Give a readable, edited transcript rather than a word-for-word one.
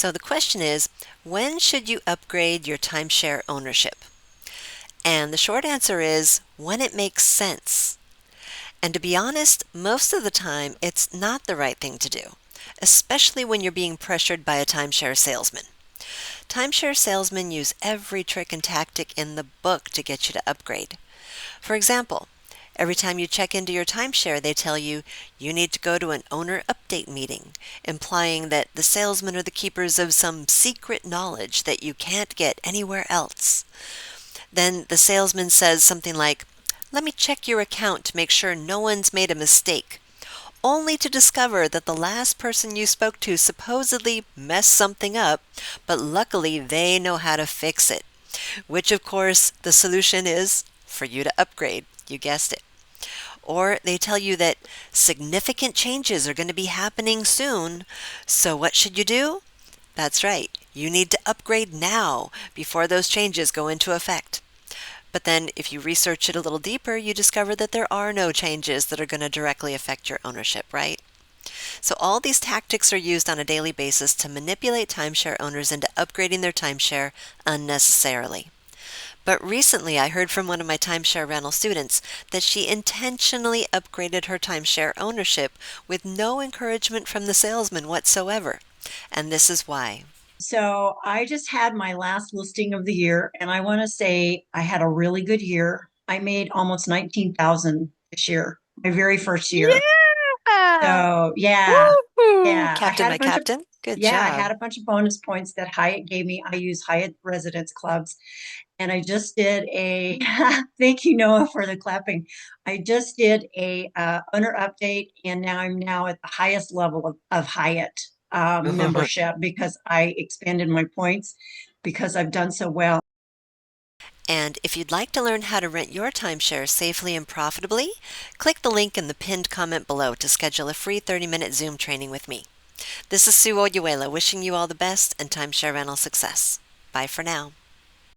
So the question is, when should you upgrade your timeshare ownership? And the short answer is when it makes sense. And to be honest, most of the time it's not the right thing to do, especially when you're being pressured by a timeshare salesman. Timeshare salesmen use every trick and tactic in the book to get you to upgrade. For example, every time you check into your timeshare, they tell you you need to go to an owner update meeting, implying that the salesmen are the keepers of some secret knowledge that you can't get anywhere else. Then the salesman says something like, "Let me check your account to make sure no one's made a mistake," only to discover that the last person you spoke to supposedly messed something up, but luckily they know how to fix it. Which, of course, the solution is for you to upgrade. You guessed it. Or they tell you that significant changes are going to be happening soon. So what should you do? That's right. You need to upgrade now before those changes go into effect. But then if you research it a little deeper, you discover that there are no changes that are going to directly affect your ownership, right? So all these tactics are used on a daily basis to manipulate timeshare owners into upgrading their timeshare unnecessarily. But recently I heard from one of my timeshare rental students that she intentionally upgraded her timeshare ownership with no encouragement from the salesman whatsoever. And this is why. So I just had my last listing of the year, and I want to say I had a really good year. I made almost 19,000 this year, my very first year. Yeah! So yeah, Woohoo! yeah, Captain, my captain. Good I job. had a bunch of bonus points that Hyatt gave me. I use Hyatt Residence Clubs, and I just did a thank you, Noah, for the clapping. I just did a owner update, and now I'm now at the highest level of Hyatt membership because I expanded my points because I've done so well. And if you'd like to learn how to rent your timeshare safely and profitably, click the link in the pinned comment below to schedule a free 30-minute Zoom training with me. This is Sue Oyuela wishing you all the best and timeshare rental success. Bye for now.